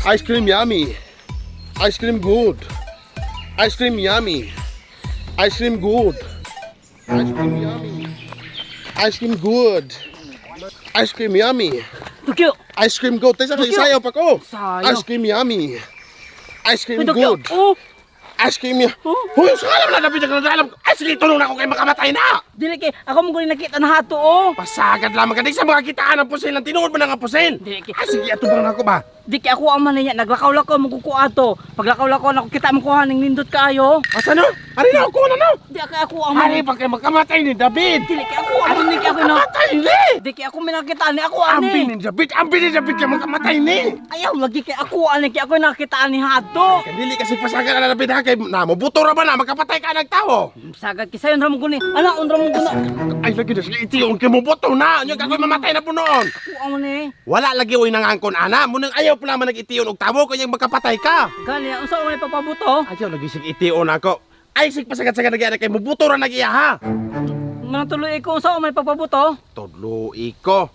Ice cream yummy. Ice cream good. Ice cream yummy. Ice cream good. Ice cream yummy. Ice cream good. Ice cream yummy. Tokyo. Ice cream good. Tesa kay sayaw pa ko. Sayaw. Ice cream yummy. Ice cream Tokyo. good. Oh. Ice cream yummy. Hoy, sala na napit ka na alam. Ay sige, tulong na ako kay makamatay na. Dili kay ako mo guni nakita na hato oh. Pasagad lamang ka di sa mga kitaan ng pusil. Ang tinuod mo na nga pusil. Dili kay. Ay sige, atubang na ako ba? Di kay ako ang maniya naglakaw-lakaw mo kukuha to. Paglakaw-lakaw na ko kita mo kuha ning nindot kaayo. Asa no? Ari na ako na no. Di kay ako ang Ari pa kay makamatay ni David. Dili kay ako ang ni kay ako na. Makamatay ni. Di kay ako minakita ni ako Ambi ani. ni David, ambi ni David kay makamatay ni. Ayaw lagi kay ako ani kay ako nakita ni hato. Dili kasi pasagad na David ha kay namo buto ra ba na makapatay ka ng tao. Sagad kisayon ra mo guni. Ana undra mo guna. Ay lagi na sige itiyon kay mo buto na. Nya kakoy mamatay na punoon. Ako ang ni. Wala lagi oy nangangkon ana. Munang ayaw pala man nag-itiyon og tabo kay makapatay ka. Gani unsa man papabuto? Ayaw lagi sig itiyon ako. Ay sig pasagad-sagad na kay mo buto ra nagiya ha. Manatuloy ko unsa man papabuto? Tudlo iko.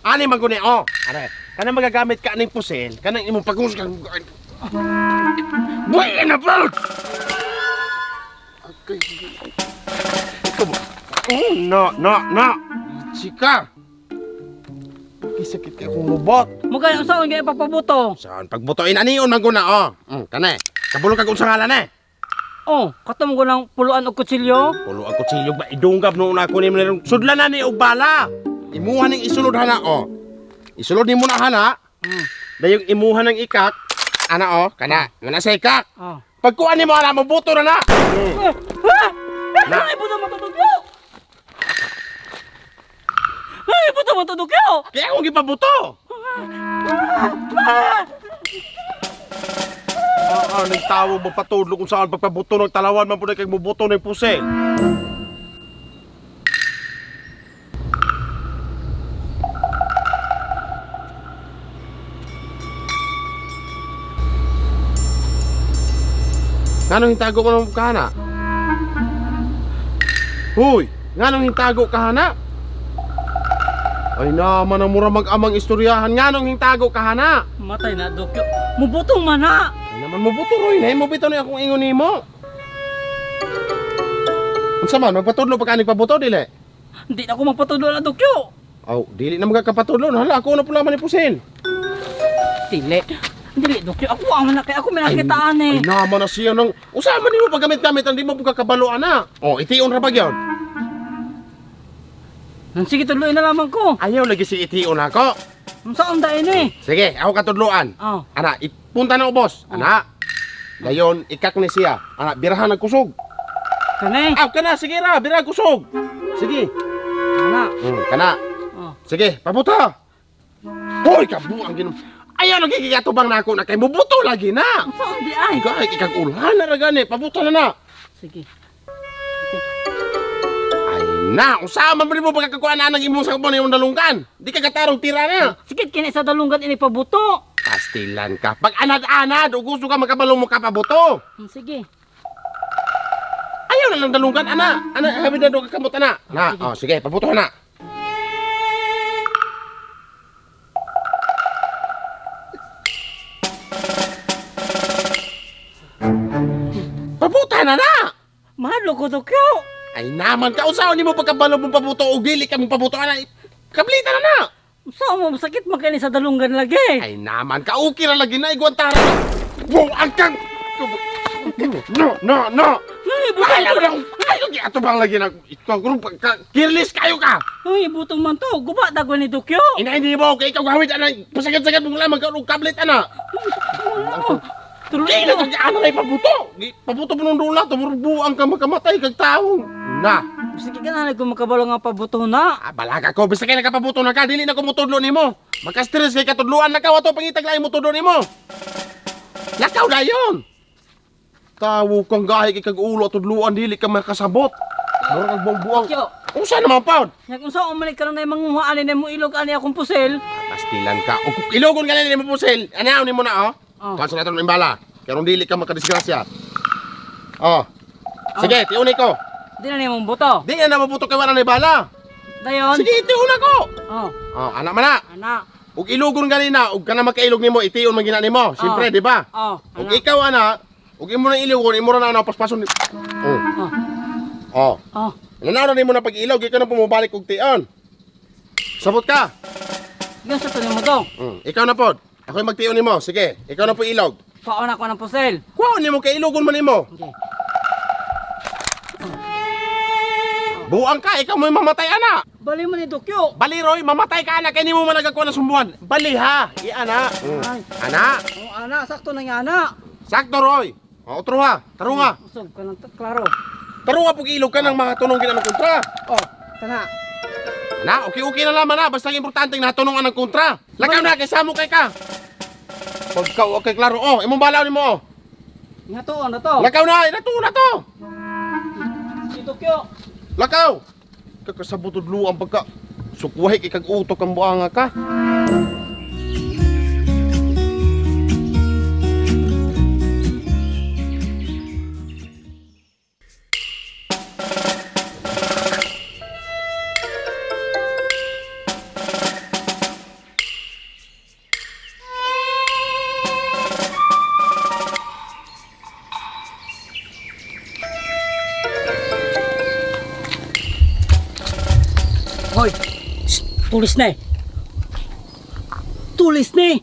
Ani man guni oh. Are, kana magagamit ka ning pusil, kanang imong pagusgan. Buhay na bro. Okay. Oh, no. Chika. Sakit kay kung lubot. Mugay unsa man gyud papabuto? Saan pagbutoin anion man guna oh. Kane. Kabulog kag unsa ngalan eh. Oh, katom ko ng puluan og kutsilyo. Pulo ang kutsilyo ba idunggab no una ko nimo sudlan na ni og bala. Imuha ning isulod hana oh. Isulod nimo na hana. Dayong imuha ng ikak. Ana oh, kana. Ngana sa ikak. Oh. Pagkuan nimo ana mo buto na na. Ay, buto mo tudukyo. Ay, buto mo tudukyo. Kaya akong gipabuto. Nagtawo mo patudlo kung saan pagpabuto ng talawan man po na kay mubuto ng pusil. Nganong hintago mo ng kahana? Huy! Nganong hintago kahana? Ay naman ang mura mag-amang istoryahan. Nganong hintago kahana? Matay na dukyo. Mubutong man na. Ay naman mabuto roy na. Mabito na akong ingon nimo. Unsa man magpatudlo pa kanig pabuto dili? Hindi na ako magpatulo na dukyo. Aw, dili na magkakapatudlo. Hala, ako na pula man ni pusil. Dili. Dili dukyo. Ako ang manakay. Ako minakitaan eh. Ay naman na siya nang usama nimo paggamit-gamit ang di mo pagkakabaluan na. Oh, itiyon ra ba gyud? Sige, tuloy na lamang ko. Ayaw lagi si itiyon ako. Saan dahil eh? Sige, ako katudloan. Oh. Ana, ipunta na ubos. Ana. Dayon, ikak ni siya. Ana, birahan nagkusog. Kani? Kana, sige ra, birahan kusog. Sige. Ana. Kana. Oh. Sige, pabuta. Hoy, kabuang ginom. Ayaw lagi kikatubang na ako na kay mubuto lagi na. Saan di ay? Gay, ikag ulan na ra gani. Pabuta na na. Sige. Ay na, usama mo rin mo pagkakakuan na ng imong sakbon yung dalungkan. Di ka katarong tira na. Sige, kini sa dalunggan ini pabuto. Pastilan ka. Pag anad-anad, o gusto ka makabalong mo kapabuto. Sige. Ayaw na lang dalungkan, ana. Ana, habid na doon kakamot, ana. Na, oh, sige, pabuto na. Pabuta na na. Mahalo ko dukyo. Ay naman ka, usaw ni mo pagkabalong mo pabuto o dili ka mong pabuto, ana. Kablita na na. Saan mo masakit magkani sa dalunggan lagi? Ay naman ka, okay na lagi na, iguantara na. Wow, angkang. No. Ay, Ay, butong. ay, ato bang lagi na, kirlis kayo ka. Ay, butong man to. Guba dago ni dukyo. Hindi mo, kay ikaw gawin, ana, pasagad-sagad mong lamang ka, kablit, ana. Tuloy Hindi na, ano na ipabuto. Pabuto mo nung dula, tumurbuang ka makamatay, kag taong. Na. Sige ka na, kung makabalo nga pabuto na. Balag ako, basta kayo nakapabuto na ka, dili na ko mutudlo ni mo. Magka-stress kay katudluan na ka, wato pangitag lang mutudlo ni mo. Lakaw na yun. Tawo kang gahi kay kag ulo, tudluan, dili ka makasabot. Mura kag buang-buang. Yo. Kung saan naman, Paul? Yak kung saan umalik ka na yung manguhaan ni mo ilog ani akong pusil. Pastilan ka. O, ilogon ka na ni mo pusil. Anaw ni mo na, oh. Oh. Kansa natin ng bala. Kaya dili ka makadisgrasya. Oh. Sige, tiuni ko. Di na niya mong buto. Di na mabuto kay wala na bala. Dayon. Sige, tiuna ko. Oh. Oh, anak mana. Anak. ug ilugon ganina, ug kana makailog nimo, itiyon man gina nimo. Siyempre, di ba? Oh, Ug ikaw ana, ug imo na ilugon, imo na paspason. Oh. Oh. Nanaw na nimo na pag-ilog, ikaw na pumabalik og tion. Sabot ka. Yan sa tuloy mo to. Ikaw na pod. Ako yung magtiyon nimo. Sige, ikaw na po ilog. Paon ako ng pusel. Kuha nimo kay ilugon man nimo. Okay. Buang ka, ikaw mo mamatay ana. Bali mo ni Dokyo. Bali Roy, mamatay ka ana kay nimo man nagakuha ng sumbuhan. Bali ha, ana. Ay. Ana. Oh, ana, sakto na nga ana. Sakto Roy. O otro ha, taro nga. Usog ka ng klaro. Taro nga pag ilog ka ng mga tunong ginang kontra. Oh, kana. Ana, okay na naman na, basta ang importante natunong ang kontra. Lakaw na kay samo kay ka. Pagka okay klaro. Oh, imong balaw nimo. Nga to, ano to? Lakaw na, na to. Si Dokyo. Lakaw! Kakasabot udlo ang pagka sukwahi kay kag utok ang buanga ka. Hoy, tulis na eh. Tulis na eh.